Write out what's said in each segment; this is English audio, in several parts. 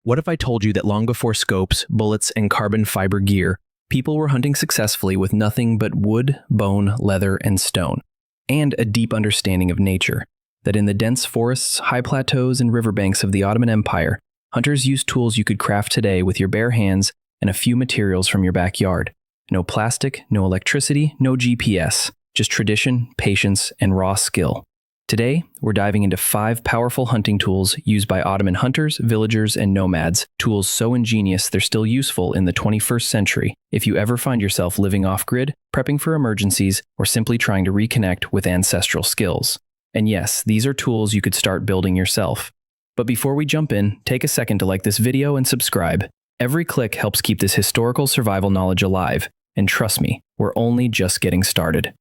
What if I told you that long before scopes, bullets, and carbon fiber gear, people were hunting successfully with nothing but wood, bone, leather, and stone, and a deep understanding of nature, that in the dense forests, high plateaus, and riverbanks of the Ottoman Empire, hunters used tools you could craft today with your bare hands and a few materials from your backyard. No plastic, no electricity, no GPS, just tradition, patience, and raw skill. Today, we're diving into 5 powerful hunting tools used by Ottoman hunters, villagers, and nomads, tools so ingenious they're still useful in the 21st century if you ever find yourself living off-grid, prepping for emergencies, or simply trying to reconnect with ancestral skills. And yes, these are tools you could start building yourself. But before we jump in, take a second to like this video and subscribe. Every click helps keep this historical survival knowledge alive, and trust me, we're only just getting started.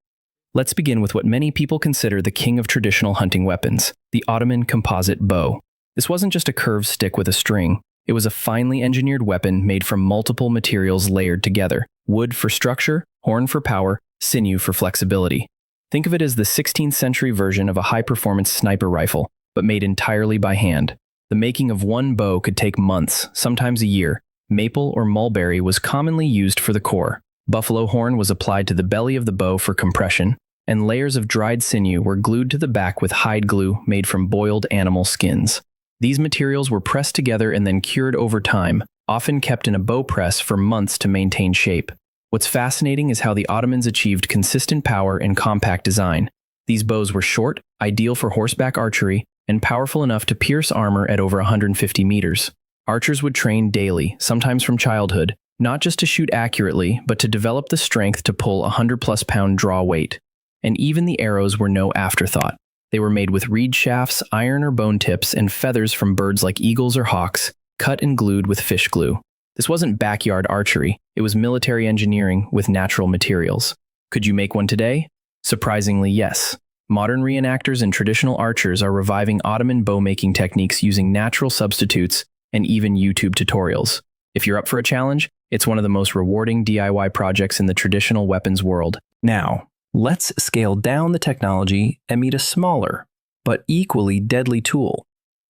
Let's begin with what many people consider the king of traditional hunting weapons, the Ottoman composite bow. This wasn't just a curved stick with a string. It was a finely engineered weapon made from multiple materials layered together: wood for structure, horn for power, sinew for flexibility. Think of it as the 16th century version of a high-performance sniper rifle, but made entirely by hand. The making of one bow could take months, sometimes a year. Maple or mulberry was commonly used for the core. Buffalo horn was applied to the belly of the bow for compression, and layers of dried sinew were glued to the back with hide glue made from boiled animal skins. These materials were pressed together and then cured over time, often kept in a bow press for months to maintain shape. What's fascinating is how the Ottomans achieved consistent power and compact design. These bows were short, ideal for horseback archery, and powerful enough to pierce armor at over 150 meters. Archers would train daily, sometimes from childhood, not just to shoot accurately, but to develop the strength to pull a 100-plus pound draw weight. And even the arrows were no afterthought. They were made with reed shafts, iron or bone tips, and feathers from birds like eagles or hawks, cut and glued with fish glue. This wasn't backyard archery, it was military engineering with natural materials. Could you make one today? Surprisingly, yes. Modern reenactors and traditional archers are reviving Ottoman bow-making techniques using natural substitutes and even YouTube tutorials. If you're up for a challenge, it's one of the most rewarding DIY projects in the traditional weapons world. Now, let's scale down the technology and meet a smaller, but equally deadly tool,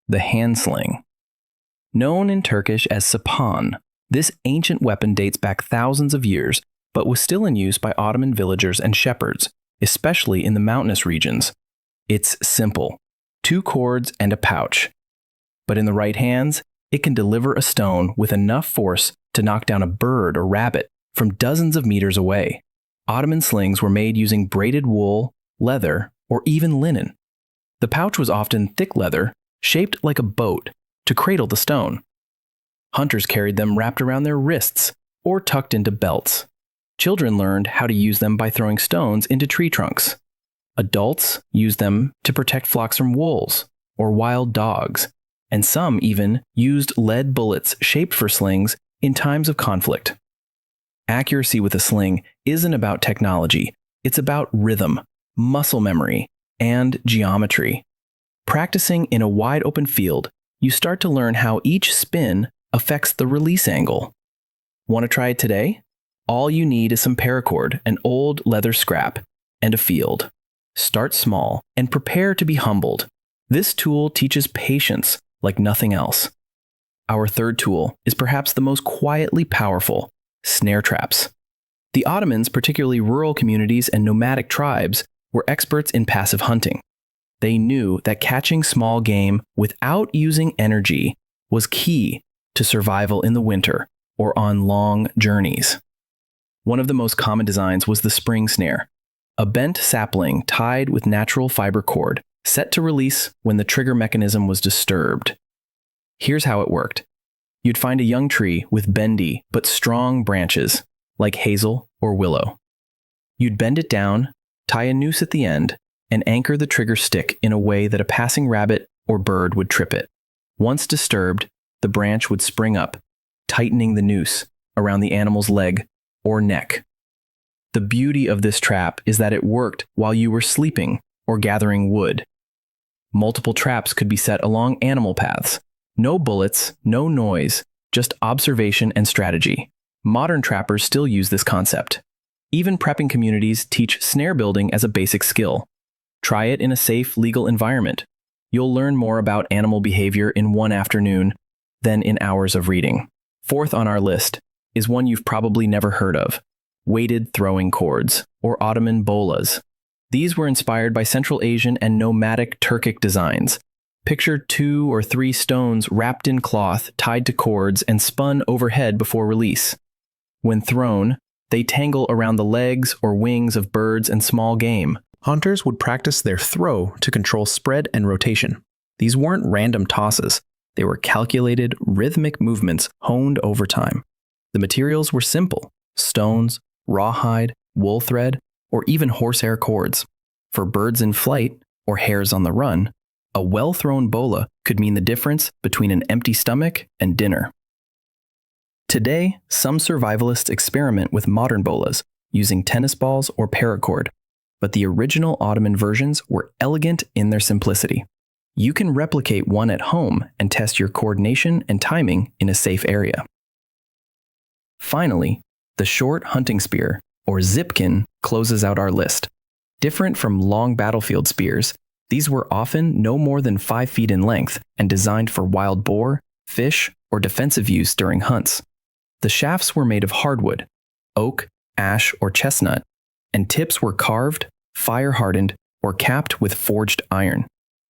the hand sling. Known in Turkish as sapan, this ancient weapon dates back thousands of years, but was still in use by Ottoman villagers and shepherds, especially in the mountainous regions. It's simple: 2 cords and a pouch. But in the right hands, it can deliver a stone with enough force to knock down a bird or rabbit from dozens of meters away. Ottoman slings were made using braided wool, leather, or even linen. The pouch was often thick leather, shaped like a boat, to cradle the stone. Hunters carried them wrapped around their wrists or tucked into belts. Children learned how to use them by throwing stones into tree trunks. Adults used them to protect flocks from wolves or wild dogs, and some even used lead bullets shaped for slings in times of conflict. Accuracy with a sling isn't about technology, it's about rhythm, muscle memory, and geometry. Practicing in a wide open field, you start to learn how each spin affects the release angle. Want to try it today? All you need is some paracord, an old leather scrap, and a field. Start small and prepare to be humbled. This tool teaches patience like nothing else. Our third tool is perhaps the most quietly powerful: snare traps. The Ottomans, particularly rural communities and nomadic tribes, were experts in passive hunting. They knew that catching small game without using energy was key to survival in the winter or on long journeys. One of the most common designs was the spring snare, a bent sapling tied with natural fiber cord, set to release when the trigger mechanism was disturbed. Here's how it worked. You'd find a young tree with bendy but strong branches, like hazel or willow. You'd bend it down, tie a noose at the end, and anchor the trigger stick in a way that a passing rabbit or bird would trip it. Once disturbed, the branch would spring up, tightening the noose around the animal's leg or neck. The beauty of this trap is that it worked while you were sleeping or gathering wood. Multiple traps could be set along animal paths. No bullets, no noise, just observation and strategy. Modern trappers still use this concept. Even prepping communities teach snare building as a basic skill. Try it in a safe, legal environment. You'll learn more about animal behavior in one afternoon than in hours of reading. Fourth on our list is one you've probably never heard of: weighted throwing cords, or Ottoman bolas. These were inspired by Central Asian and nomadic Turkic designs. Picture 2 or 3 stones wrapped in cloth, tied to cords, and spun overhead before release. When thrown, they tangle around the legs or wings of birds and small game. Hunters would practice their throw to control spread and rotation. These weren't random tosses. They were calculated, rhythmic movements honed over time. The materials were simple: stones, rawhide, wool thread, or even horsehair cords. For birds in flight or hares on the run, a well-thrown bola could mean the difference between an empty stomach and dinner. Today, some survivalists experiment with modern bolas, using tennis balls or paracord, but the original Ottoman versions were elegant in their simplicity. You can replicate one at home and test your coordination and timing in a safe area. Finally, the short hunting spear, or zipkin, closes out our list. Different from long battlefield spears, these were often no more than 5 feet in length and designed for wild boar, fish, or defensive use during hunts. The shafts were made of hardwood, oak, ash, or chestnut, and tips were carved, fire-hardened, or capped with forged iron.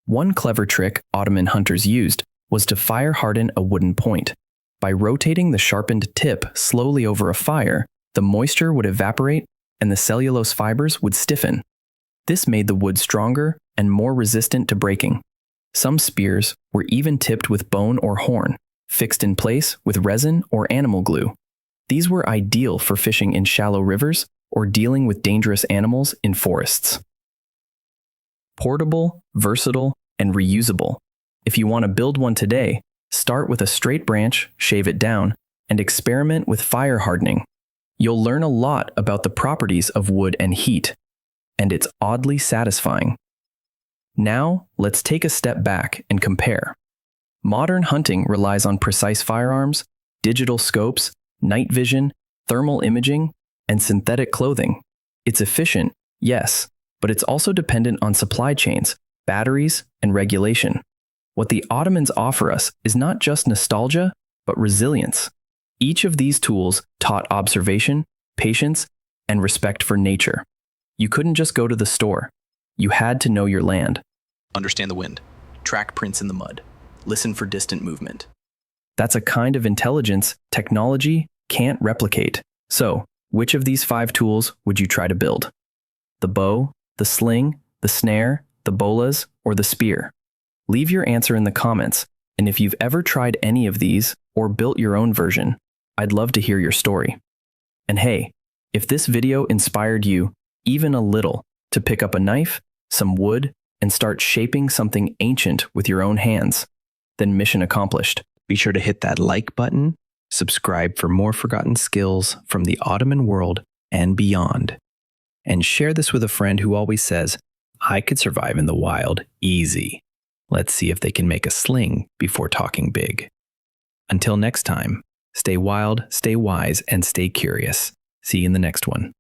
One clever trick Ottoman hunters used was to fire-harden a wooden point. By rotating the sharpened tip slowly over a fire, the moisture would evaporate and the cellulose fibers would stiffen. This made the wood stronger and more resistant to breaking. Some spears were even tipped with bone or horn, fixed in place with resin or animal glue. These were ideal for fishing in shallow rivers or dealing with dangerous animals in forests. Portable, versatile, and reusable. If you want to build one today, start with a straight branch, shave it down, and experiment with fire hardening. You'll learn a lot about the properties of wood and heat, and it's oddly satisfying. Now, let's take a step back and compare. Modern hunting relies on precise firearms, digital scopes, night vision, thermal imaging, and synthetic clothing. It's efficient, yes, but it's also dependent on supply chains, batteries, and regulation. What the Ottomans offer us is not just nostalgia, but resilience. Each of these tools taught observation, patience, and respect for nature. You couldn't just go to the store. You had to know your land. Understand the wind. Track prints in the mud. Listen for distant movement. That's a kind of intelligence technology can't replicate. So, which of these 5 tools would you try to build? The bow, the sling, the snare, the bolas, or the spear? Leave your answer in the comments, and if you've ever tried any of these or built your own version, I'd love to hear your story. And hey, if this video inspired you, even a little, to pick up a knife, some wood, and start shaping something ancient with your own hands, then mission accomplished. Be sure to hit that like button, subscribe for more forgotten skills from the Ottoman world and beyond, and share this with a friend who always says, "I could survive in the wild easy." Let's see if they can make a sling before talking big. Until next time, stay wild, stay wise, and stay curious. See you in the next one.